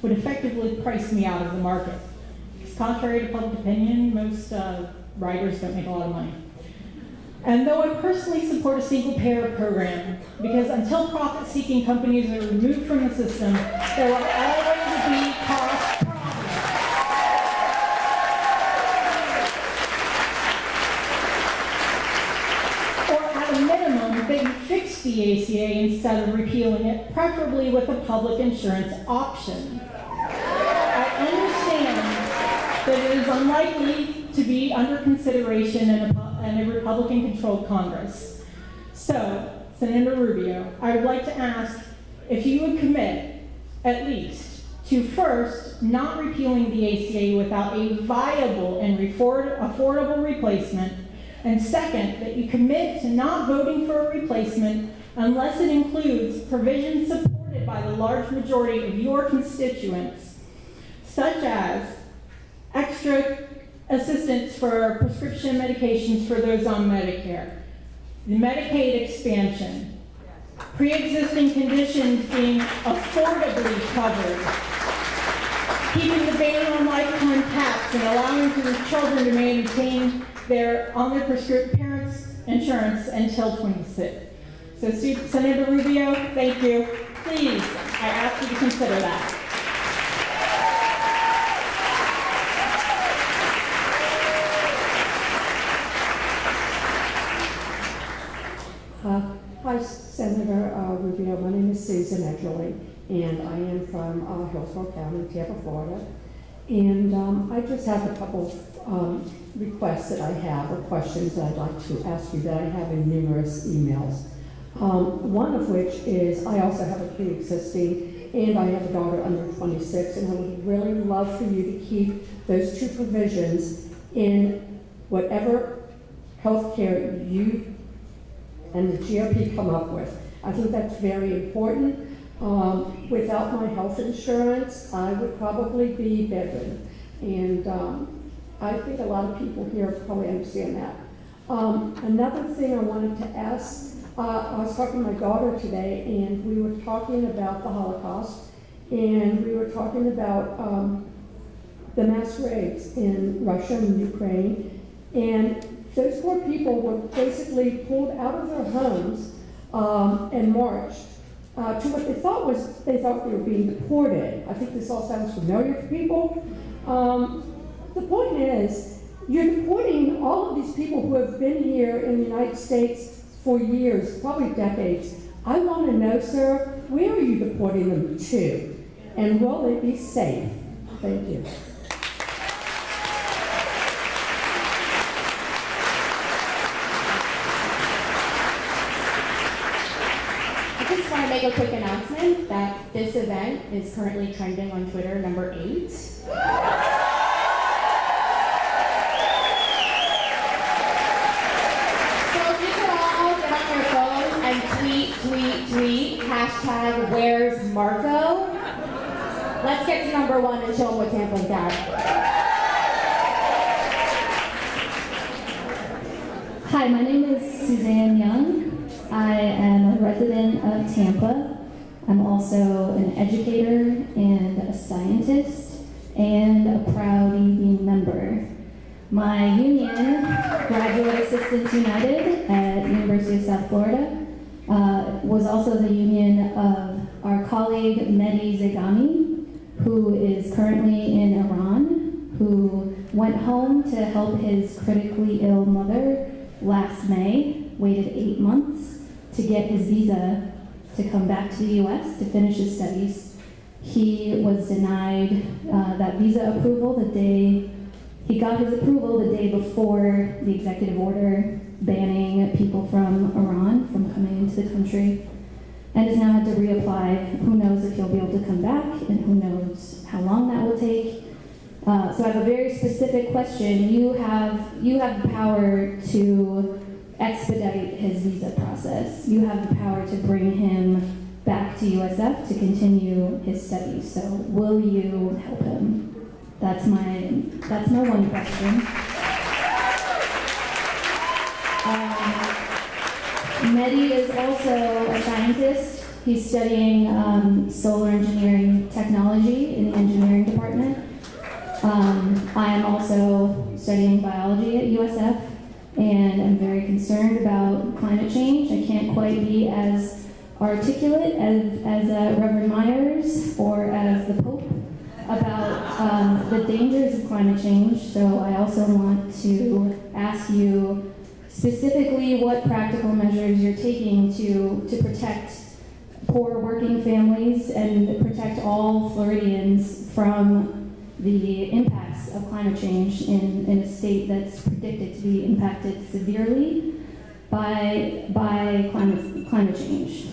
would effectively price me out of the market. Because contrary to public opinion, most riders don't make a lot of money. And though I personally support a single-payer program, because until profit-seeking companies are removed from the system, there will always be cost problems. Or at a minimum, that you fix the ACA instead of repealing it, preferably with a public insurance option. I understand that it is unlikely to be under consideration in a Republican-controlled Congress. So, Senator Rubio, I would like to ask if you would commit, at least, to first, not repealing the ACA without a viable and affordable replacement, and second, that you commit to not voting for a replacement unless it includes provisions supported by the large majority of your constituents, such as extra assistance for prescription medications for those on Medicare, the Medicaid expansion, pre-existing conditions being affordably covered, keeping the ban on lifetime tax and allowing for the children to maintain their parents' insurance until 26. So Senator Rubio, thank you. Please, I ask you to consider that. Hi, Senator Rubio. My name is Susan Edgerly, and I am from Hillsborough County, Tampa, Florida. And I just have a couple requests that I have, or questions that I'd like to ask you that I have in numerous emails. One of which is, I also have a pre-existing, and I have a daughter under 26, and I would really love for you to keep those two provisions in whatever health care you and the GOP come up with. I think that's very important. Without my health insurance, I would probably be bedridden. And I think a lot of people here probably understand that. Another thing I wanted to ask, I was talking to my daughter today, and we were talking about the Holocaust, and we were talking about the mass graves in Russia and Ukraine, and those poor people were basically pulled out of their homes and marched to what they thought they were being deported. I think this all sounds familiar to people. The point is, you're deporting all of these people who have been here in the United States for years, probably decades. I want to know, sir, where are you deporting them to? And will they be safe? Thank you. Make a quick announcement that this event is currently trending on Twitter, number 8. So if you could all get on your phones and tweet, hashtag where's Marco? Let's get to number 1 and show them what Tampa's got. Hi, my name is Suzanne Young. I am a resident of Tampa. I'm also an educator and a scientist and a proud union member. My union, Graduate Assistants United at University of South Florida, was also the union of our colleague Mehdi Zegami, who is currently in Iran, who went home to help his critically ill mother last May, waited 8 months to get his visa to come back to the U.S. to finish his studies. He was denied that visa approval the day, he got his approval the day before the executive order banning people from Iran from coming into the country, and has now had to reapply. Who knows if he'll be able to come back, and who knows how long that will take. So I have a very specific question. You have the power to expedite his visa process. You have the power to bring him back to USF to continue his studies. So will you help him? That's my one question. Mehdi is also a scientist He's studying solar engineering technology in the engineering department. I am also studying biology at USF, and I'm very concerned about climate change. I can't quite be as articulate as Reverend Myers or as the Pope about the dangers of climate change, so I also want to ask you specifically what practical measures you're taking to protect poor working families and protect all Floridians from the impacts of climate change in a state that's predicted to be impacted severely by climate change.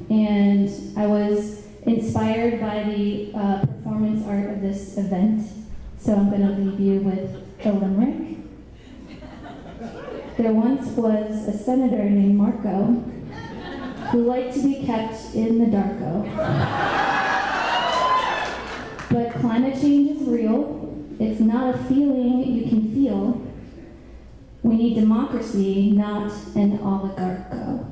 And I was inspired by the performance art of this event, so I'm going to leave you with a limerick. There once was a senator named Marco who liked to be kept in the darko. But climate change is real. It's not a feeling you can feel. We need democracy, not an oligarcho.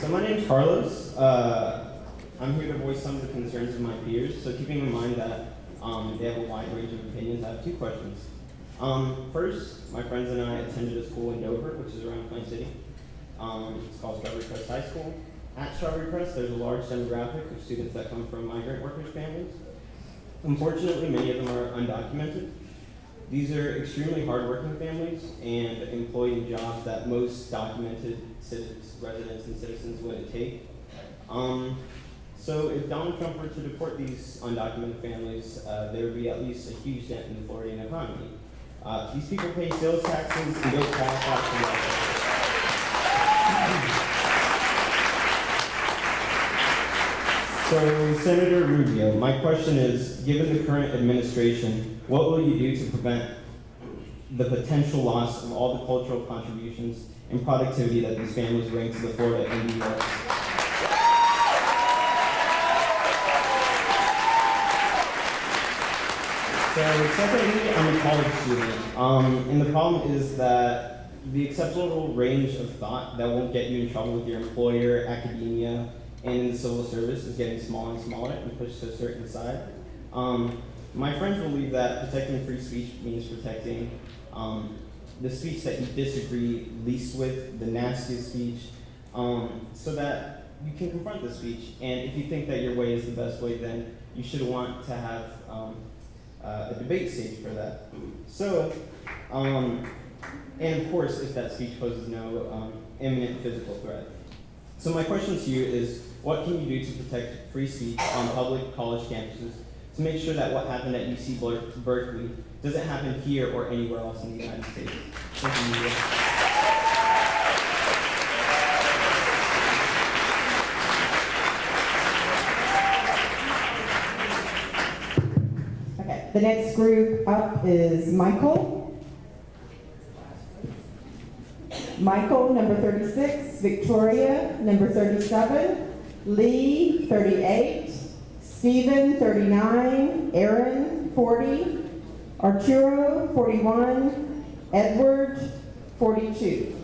So my name's Carlos. I'm here to voice some of the concerns of my peers. So keeping in mind that they have a wide range of opinions, I have two questions. First, my friends and I attended a school in Dover, which is around Plant City. It's called Strawberry Crest High School. At Strawberry Crest, there's a large demographic of students that come from migrant workers' families. Unfortunately, many of them are undocumented. These are extremely hardworking families and employed in jobs that most documented residents and citizens wouldn't take. So if Donald Trump were to deport these undocumented families, there would be at least a huge dent in the Floridian economy. These people pay sales taxes and don't qualify for welfare. So Senator Rubio, my question is, given the current administration, what will you do to prevent the potential loss of all the cultural contributions and productivity that these families bring to the Florida and New York? So secondly, I'm a college student, and the problem is that the acceptable range of thought that won't get you in trouble with your employer, academia, and in the civil service is getting smaller and smaller and pushed to a certain side. My friends believe that protecting free speech means protecting the speech that you disagree least with, the nastiest speech, so that you can confront the speech. And if you think that your way is the best way, then you should want to have a debate stage for that. So, and of course, if that speech poses no imminent physical threat. So my question to you is, what can you do to protect free speech on public college campuses to make sure that what happened at UC Berkeley doesn't happen here or anywhere else in the United States? Thank you. Okay, the next group up is Michael. Michael, number 36, Victoria, number 37, Lee, 38, Stephen, 39, Aaron, 40, Arturo, 41, Edward, 42.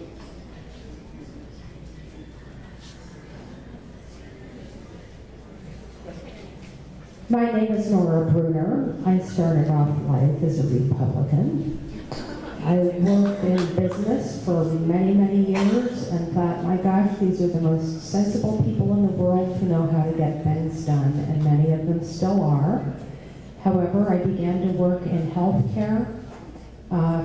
My name is Nora Bruner. I started off life as a Republican. I worked in business for many, many years and thought, my gosh, these are the most sensible people in the world who know how to get things done, and many of them still are. However, I began to work in healthcare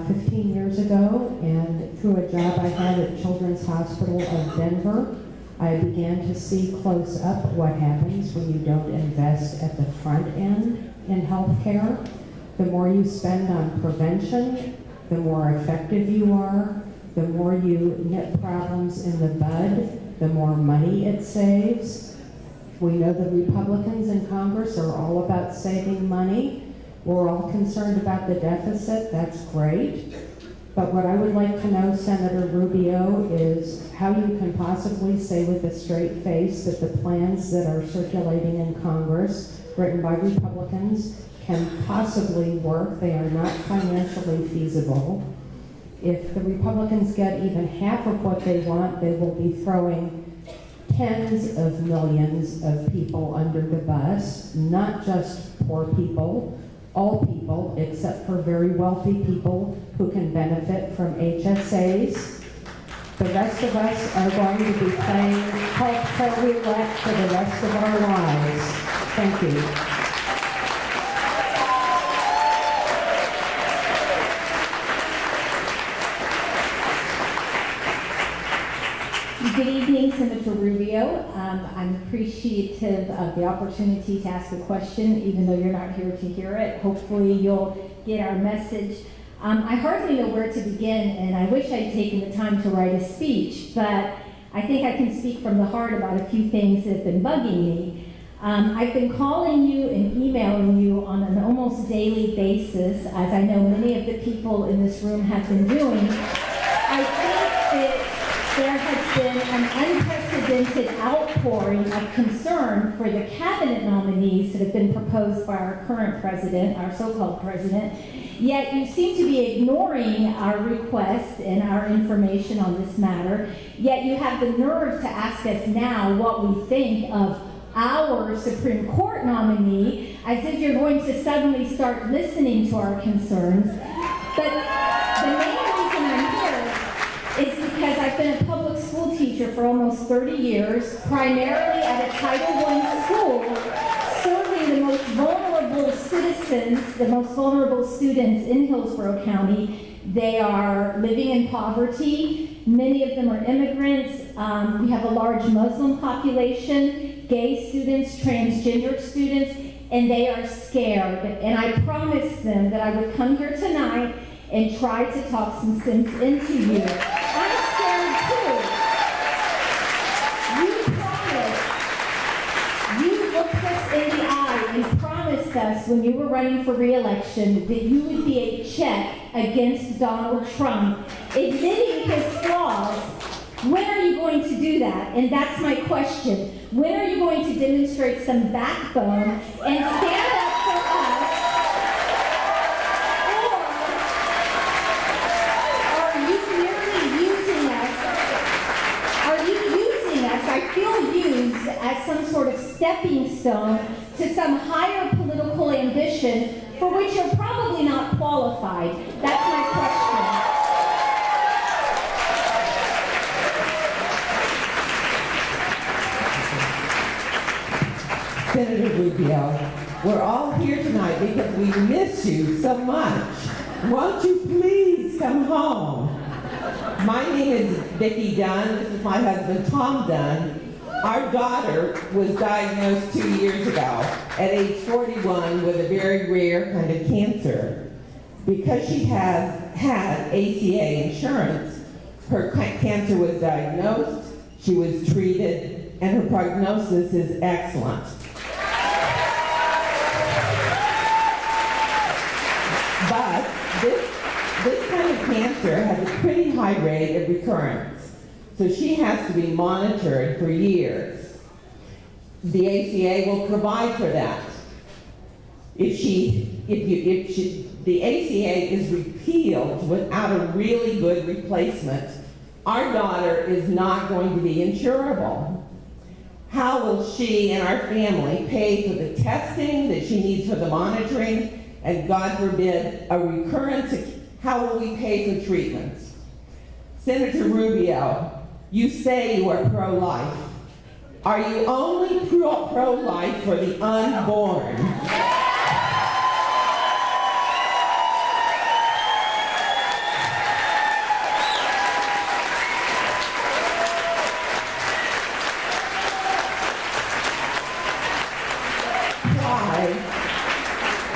15 years ago, and through a job I had at Children's Hospital of Denver, I began to see close up what happens when you don't invest at the front end in healthcare. The more you spend on prevention, the more effective you are, the more you nip problems in the bud, the more money it saves. We know the Republicans in Congress are all about saving money. We're all concerned about the deficit, that's great. But what I would like to know, Senator Rubio, is how you can possibly say with a straight face that the plans that are circulating in Congress, written by Republicans, can possibly work. They are not financially feasible. If the Republicans get even half of what they want, they will be throwing tens of millions of people under the bus, not just poor people, all people, except for very wealthy people who can benefit from HSAs. The rest of us are going to be playing healthcare roulette for the rest of our lives. Thank you. Good evening, Senator Rubio. I'm appreciative of the opportunity to ask a question, even though you're not here to hear it. Hopefully you'll get our message. I hardly know where to begin, and I wish I'd taken the time to write a speech, but I think I can speak from the heart about a few things that have been bugging me. I've been calling you and emailing you on an almost daily basis, as I know many of the people in this room have been doing. I think that there has been an unprecedented outpouring of concern for the cabinet nominees that have been proposed by our current president, our so-called president, yet you seem to be ignoring our request and our information on this matter, yet you have the nerve to ask us now what we think of our Supreme Court nominee, as if you're going to suddenly start listening to our concerns. But the main reason I'm here is because I've been a public school teacher for almost 30 years, primarily at a Title I school, serving the most vulnerable citizens, the most vulnerable students in Hillsborough County. They are living in poverty. Many of them are immigrants. We have a large Muslim population, gay students, transgender students, and they are scared. And I promised them that I would come here tonight and try to talk some sense into you. I'm scared too. You looked us in the eye and promised us when you were running for re-election that you would be a check against Donald Trump, admitting his flaws. When are you going to do that? And that's my question. When are you going to demonstrate some backbone and stand up for us? I feel used as some sort of stepping stone to some higher political ambition for which you're probably not qualified. That's my question. Senator Rubio, we're all here tonight because we miss you so much. Won't you please come home? My name is Vicki Dunn. This is my husband, Tom Dunn. Our daughter was diagnosed 2 years ago at age 41 with a very rare kind of cancer. Because she has had ACA insurance, her cancer was diagnosed, she was treated, and her prognosis is excellent. But this kind of cancer has a pretty high rate of recurrence, so she has to be monitored for years. The ACA will provide for that. If the ACA is repealed without a really good replacement, our daughter is not going to be insurable. How will she and our family pay for the testing that she needs for the monitoring, and God forbid, a recurrence? How will we pay for treatments? Senator Rubio, you say you are pro-life. Are you only pro-life for the unborn?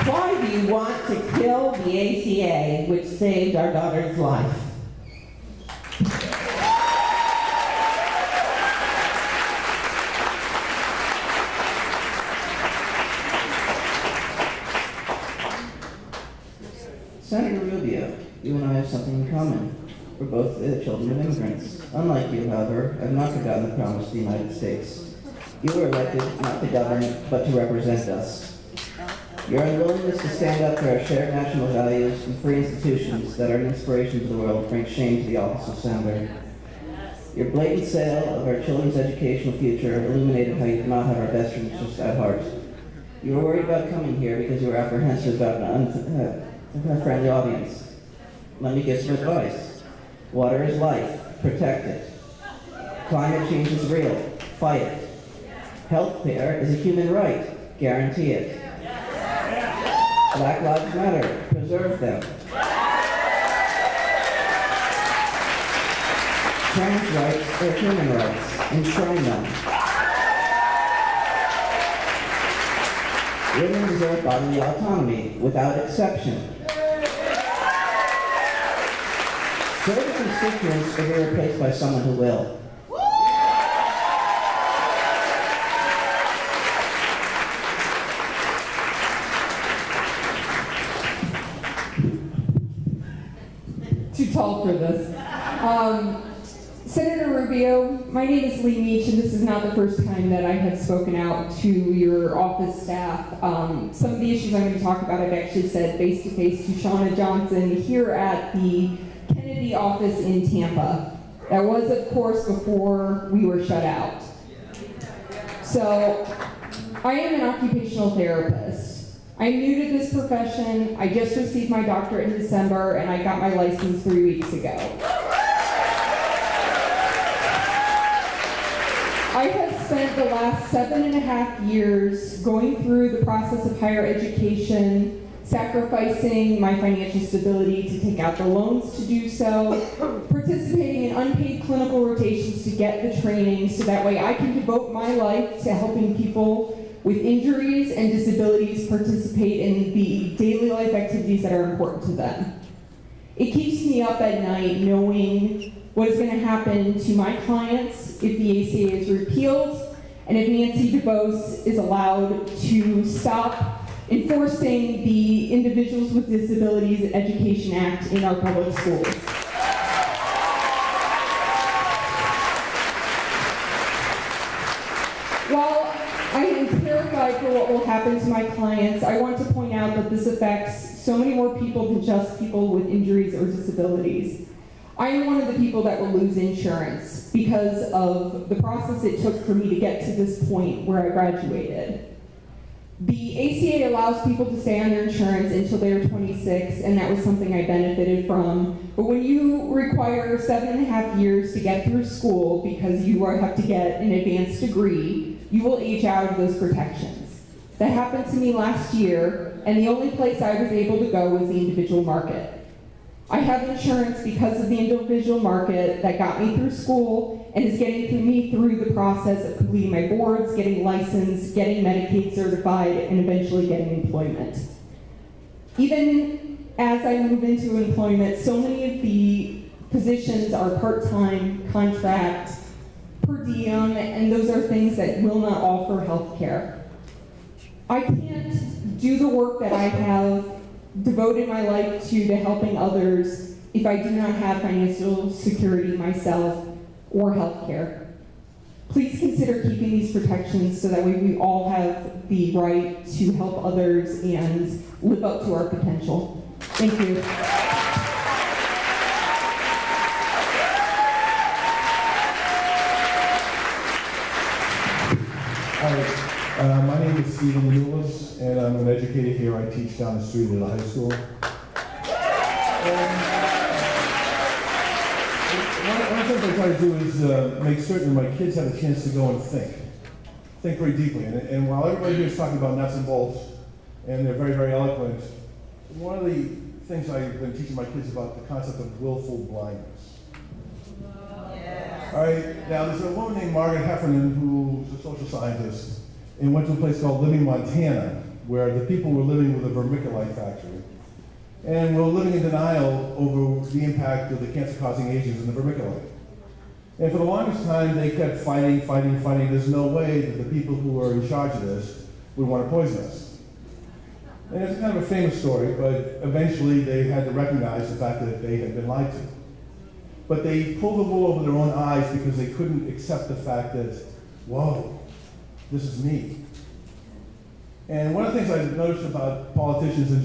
Why do you want to kill the ACA, which saved our daughter's life? Senator Rubio, You and I have something in common. We're both the children of immigrants. Unlike you, however, I have not forgotten the promise of the United States. You were elected not to govern, but to represent us. Your unwillingness to stand up for our shared national values and free institutions that are an inspiration to the world brings shame to the office of senator. Your blatant sale of our children's educational future illuminated how you do not have our best interests at heart. You were worried about coming here because you were apprehensive about an unfriendly audience. Let me give some advice. Water is life. Protect it. Climate change is real. Fight it. Healthcare is a human right. Guarantee it. Black Lives Matter. Preserve them. Trans rights are human rights. Enshrine them. Women deserve bodily autonomy, without exception. Serve the constituents or be replaced by someone who will. Too tall for this. Senator Rubio, my name is Lee Meach, and this is not the first time that I have spoken out to your office staff. Some of the issues I'm going to talk about I've actually said face-to-face to Shauna Johnson here at the Kennedy office in Tampa. That was, of course, before we were shut out. So, I am an occupational therapist. I'm new to this profession. I just received my doctorate in December, and I got my license 3 weeks ago. I have spent the last 7.5 years going through the process of higher education, sacrificing my financial stability to take out the loans to do so, participating in unpaid clinical rotations to get the training so that way I can devote my life to helping people with injuries and disabilities participate in the daily life activities that are important to them. It keeps me up at night knowing what is going to happen to my clients if the ACA is repealed and if Nancy DuBose is allowed to stop enforcing the Individuals with Disabilities Education Act in our public schools. While I am terrified for what will happen to my clients, I want to point out that this affects so many more people than just people with injuries or disabilities. I am one of the people that will lose insurance because of the process it took for me to get to this point where I graduated. The ACA allows people to stay on their insurance until they are 26, and that was something I benefited from. But when you require 7.5 years to get through school because you have to get an advanced degree, you will age out of those protections. That happened to me last year, and the only place I was able to go was the individual market. I have insurance because of the individual market that got me through school and is getting me through the process of completing my boards, getting licensed, getting Medicaid certified, and eventually getting employment. Even as I move into employment, so many of the positions are part-time, contract, per diem, and those are things that will not offer health care. I can't do the work that I have devoted my life to helping others if I do not have financial security myself or health care. Please consider keeping these protections so that way we all have the right to help others and live up to our potential. Thank you. Hi, my name is Stephen Mulis, and I'm an educator here. I teach down the street at a high school. One of the things I try to do is make certain my kids have a chance to go and think very deeply. And while everybody here is talking about nuts and bolts, and they're very, very eloquent, one of the things I've been teaching my kids about the concept of willful blindness. All right, now there's a woman named Margaret Heffernan who's a social scientist and went to a place called Libby, Montana, where the people were living with a vermiculite factory. And were living in denial over the impact of the cancer-causing agents in the vermiculite. And for the longest time, they kept fighting. There's no way that the people who were in charge of this would want to poison us. And it's kind of a famous story, but eventually they had to recognize the fact that they had been lied to. But they pulled the wool over their own eyes because they couldn't accept the fact that, whoa, this is me. And one of the things I've noticed about politicians in general